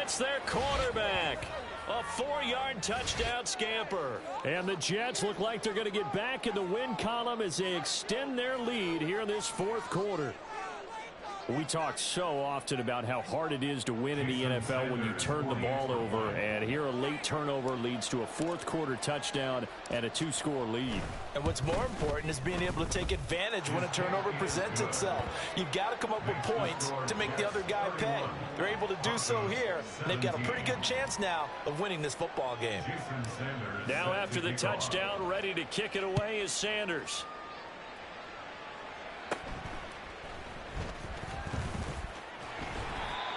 It's their quarterback. A 4-yard touchdown scamper. And the Jets look like they're going to get back in the win column as they extend their lead here in this 4th quarter. We talk so often about how hard it is to win in the NFL when you turn the ball over, and here a late turnover leads to a 4th quarter touchdown and a 2-score lead. And what's more important is being able to take advantage when a turnover presents itself. You've got to come up with points to make the other guy pay. They're able to do so here, and they've got a pretty good chance now of winning this football game. Now after the touchdown, ready to kick it away is Sanders.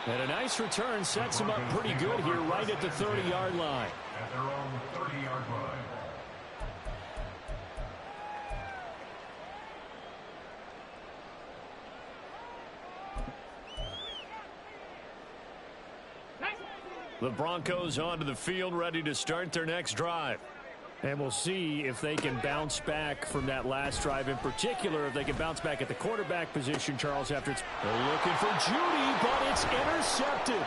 And a nice return sets him up pretty good here right at the 30-yard line. At their own 30-yard line. The Broncos onto the field, ready to start their next drive. And we'll see if they can bounce back from that last drive. In particular, if they can bounce back at the quarterback position, Charles, after it's looking for Judy, but it's intercepted.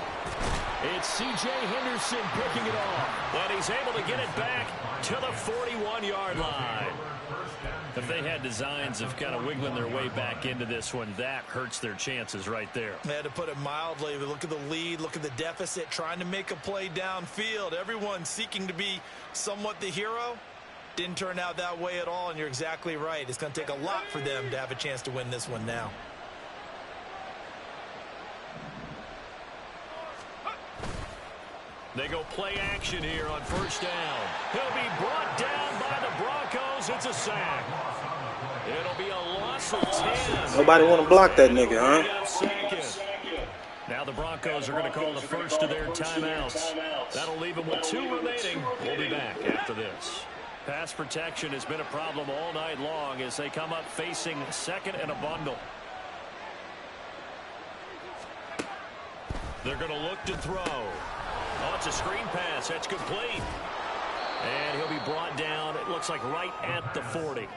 It's C.J. Henderson picking it off. And he's able to get it back to the 41-yard line. If they had designs of kind of wiggling their way back into this one, that hurts their chances right there. They had to put it mildly. Look at the lead. Look at the deficit. Trying to make a play downfield. Everyone seeking to be somewhat the hero. Didn't turn out that way at all, and you're exactly right. It's going to take a lot for them to have a chance to win this one now. They go play action here on 1st down. He'll be brought down by the Broncos. It's a sack. It'll be a loss of 10. Nobody want to block that nigga, huh? Now the Broncos are going to call the first of their timeouts. That'll leave them with 2 remaining. We'll be back after this. Pass protection has been a problem all night long as they come up facing 2nd and a bundle. They're going to look to throw. Oh, it's a screen pass. That's complete. And he'll be brought down, it looks like right at the 40.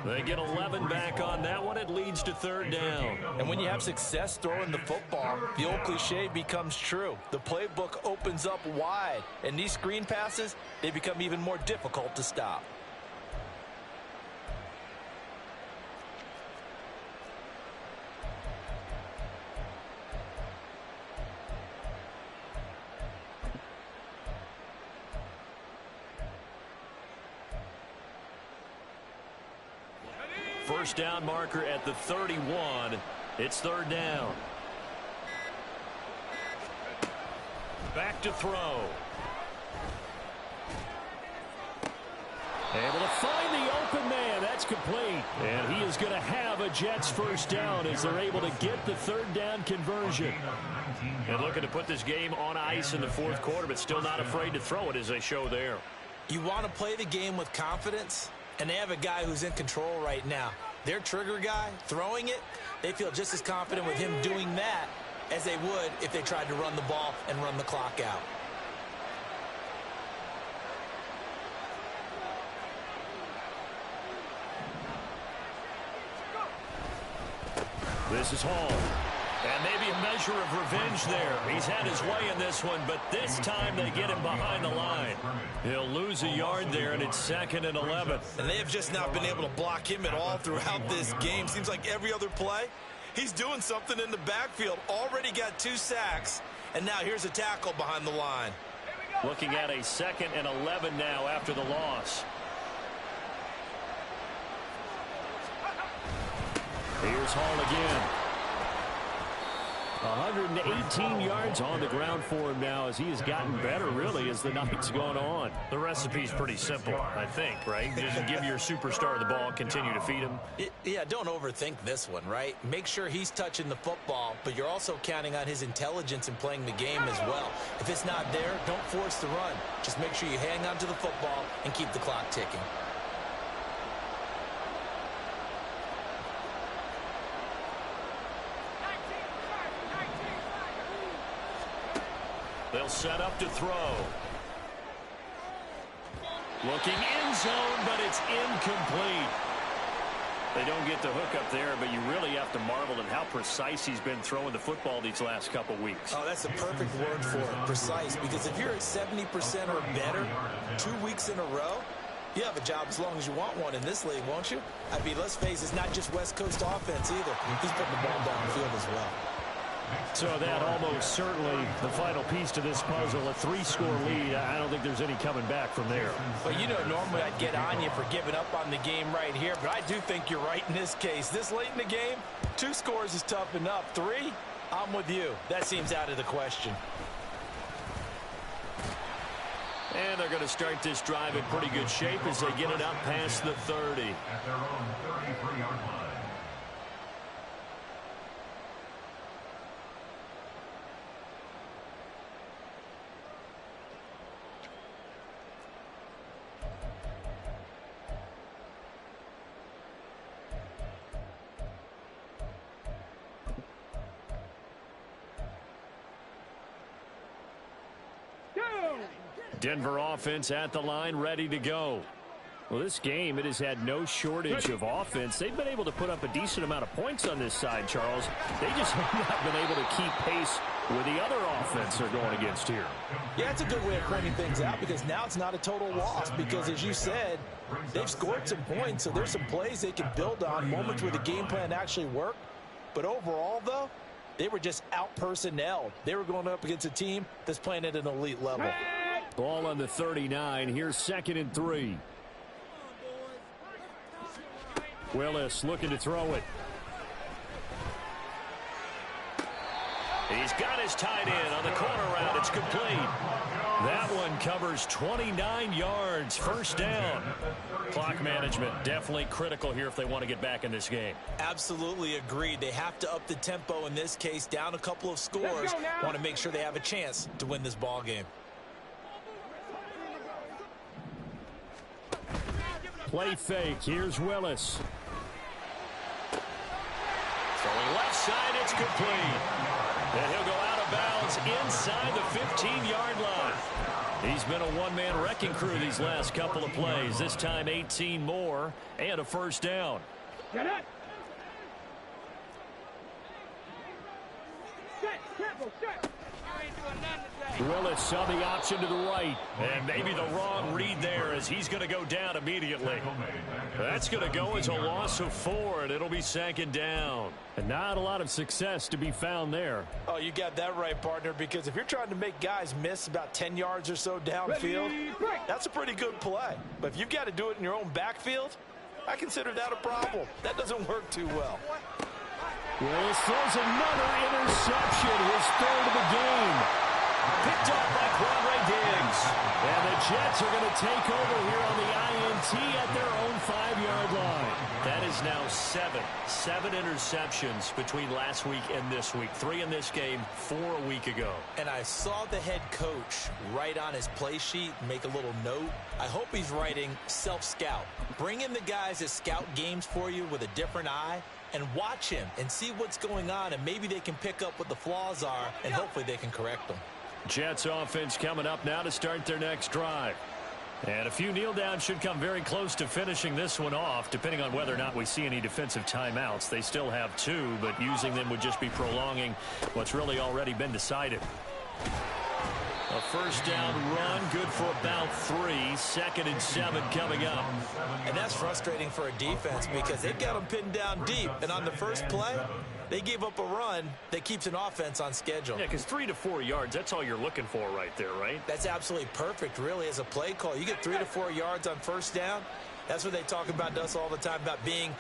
They get 11 back on that one. It leads to 3rd down. And when you have success throwing the football, the old cliche becomes true. The playbook opens up wide. And these screen passes, they become even more difficult to stop. First down marker at the 31. It's 3rd down. Back to throw. Able to find the open man. That's complete. And he is going to have a Jets first down as they're able to get the 3rd down conversion. And looking to put this game on ice in the 4th quarter, but still not afraid to throw it as they show there. You want to play the game with confidence, and they have a guy who's in control right now. Their trigger guy, throwing it, they feel just as confident with him doing that as they would if they tried to run the ball and run the clock out. This is Hall. And maybe a measure of revenge there. He's had his way in this one, but this time they get him behind the line. He'll lose a yard there, and it's 2nd and 11. And they have just not been able to block him at all throughout this game. Seems like every other play, He's doing something in the backfield. Already got 2 sacks. And now here's a tackle behind the line. Looking at a 2nd and 11 now after the loss. Here's Hall again. 118 yards on the ground for him now as he has gotten better, really, as the night's gone on. The recipe's pretty simple, I think, right? Just give your superstar the ball, continue to feed him. Yeah, don't overthink this one, right? Make sure he's touching the football, but you're also counting on his intelligence in playing the game as well. If it's not there, don't force the run. Just make sure you hang on to the football and keep the clock ticking. They'll set up to throw. Looking end zone, but it's incomplete. They don't get the hook up there, but you really have to marvel at how precise he's been throwing the football these last couple weeks. Oh, that's a perfect word for it, precise, because if you're at 70% or better 2 weeks in a row, you have a job as long as you want one in this league, won't you? I mean, let's face it, it's not just West Coast offense either. He's putting the ball downfield as well. So that almost certainly the final piece to this puzzle, a 3-score lead. I don't think there's any coming back from there. Well, you know, normally I'd get on you for giving up on the game right here, but I do think you're right in this case. This late in the game, 2 scores is tough enough. 3, I'm with you. That seems out of the question. And they're going to start this drive in pretty good shape as they get it up past the 30. At their own 33-yard line. Denver offense at the line, ready to go. Well, this game, it has had no shortage of offense. They've been able to put up a decent amount of points on this side, Charles. They just have not been able to keep pace with the other offense they're going against here. Yeah, it's a good way of pointing things out because now it's not a total loss because, as you said, they've scored some points, so there's some plays they can build on, moments where the game plan actually worked. But overall, though, they were just out-personnelled. They were going up against a team that's playing at an elite level. Ball on the 39. Here's 2nd and 3. Willis looking to throw it. He's got his tight end on the corner route. It's complete. That one covers 29 yards. First down. Clock management definitely critical here if they want to get back in this game. Absolutely agreed. They have to up the tempo in this case, down a couple of scores. Want to make sure they have a chance to win this ball game. Play fake. Here's Willis. Throwing left side, it's complete. And he'll go out of bounds inside the 15-yard line. He's been a one-man wrecking crew these last couple of plays. This time 18 more and a first down. Get it. Set. Careful. Set. You ain't doing nothing today. Willis on the option to the right. And maybe the wrong read there as he's going to go down immediately. That's going to go as a loss of 4, and it'll be 2nd down. And not a lot of success to be found there. Oh, you got that right, partner, because if you're trying to make guys miss about 10 yards or so downfield, that's a pretty good play. But if you've got to do it in your own backfield, I consider that a problem. That doesn't work too well. Willis throws another interception, his 3rd of the game. Picked up by Quandre Diggs. And the Jets are going to take over here on the INT at their own 5-yard line. That is now 7 interceptions between last week and this week. 3 in this game, 4 a week ago. And I saw the head coach write on his play sheet, make a little note. I hope he's writing self-scout. Bring in the guys that scout games for you with a different eye and watch him and see what's going on, and maybe they can pick up what the flaws are, and hopefully they can correct them. Jets offense coming up now to start their next drive. And a few kneel downs should come very close to finishing this one off, depending on whether or not we see any defensive timeouts. They still have 2, but using them would just be prolonging what's really already been decided. A first down run, good for about 3. 2nd and 7 coming up. And that's frustrating for a defense because they've got them pinned down deep. And on the first play, They gave up a run that keeps an offense on schedule. Yeah, because 3 to 4 yards, that's all you're looking for right there, right? That's absolutely perfect, really, as a play call. You get 3 to 4 yards on first down. That's what they talk about to us all the time, about being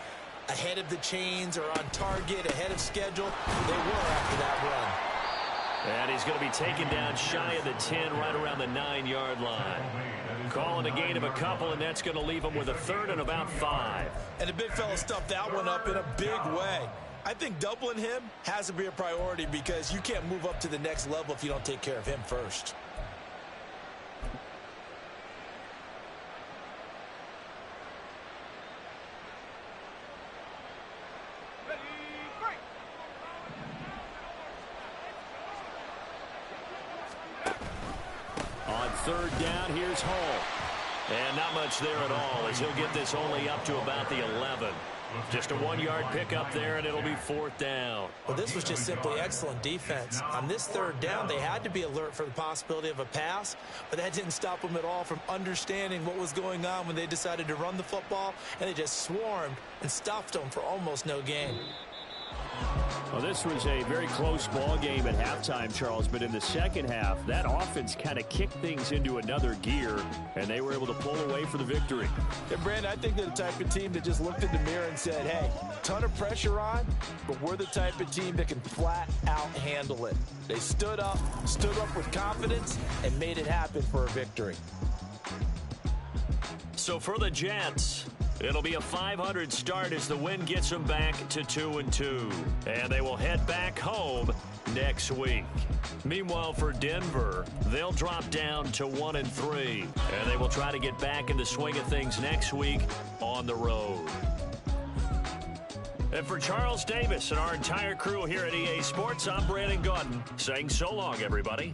ahead of the chains or on target, ahead of schedule. They were after that run. And he's going to be taken down shy of the 10, right around the 9-yard line. Calling a gain of a couple, and that's going to leave him with a third and about 5. And the big fella stuffed that one up in a big way. I think doubling him has to be a priority because you can't move up to the next level if you don't take care of him first. On third down, here's Hull. And not much there at all as he'll get this only up to about the 11. Just a 1-yard pickup there, and it'll be 4th down. Well, this was just simply excellent defense. On this third down, they had to be alert for the possibility of a pass, but that didn't stop them at all from understanding what was going on when they decided to run the football, and they just swarmed and stuffed them for almost no gain. Well, this was a very close ball game at halftime, Charles, but in the second half, that offense kind of kicked things into another gear, and they were able to pull away for the victory. Yeah, Brandon, I think they're the type of team that just looked in the mirror and said, hey, ton of pressure on, but we're the type of team that can flat out handle it. They stood up with confidence, and made it happen for a victory. So for the Jets, it'll be a 500 start as the win gets them back to 2-2. And they will head back home next week. Meanwhile, for Denver, they'll drop down to 1-3. And they will try to get back in the swing of things next week on the road. And for Charles Davis and our entire crew here at EA Sports, I'm Brandon Gaudin saying so long, everybody.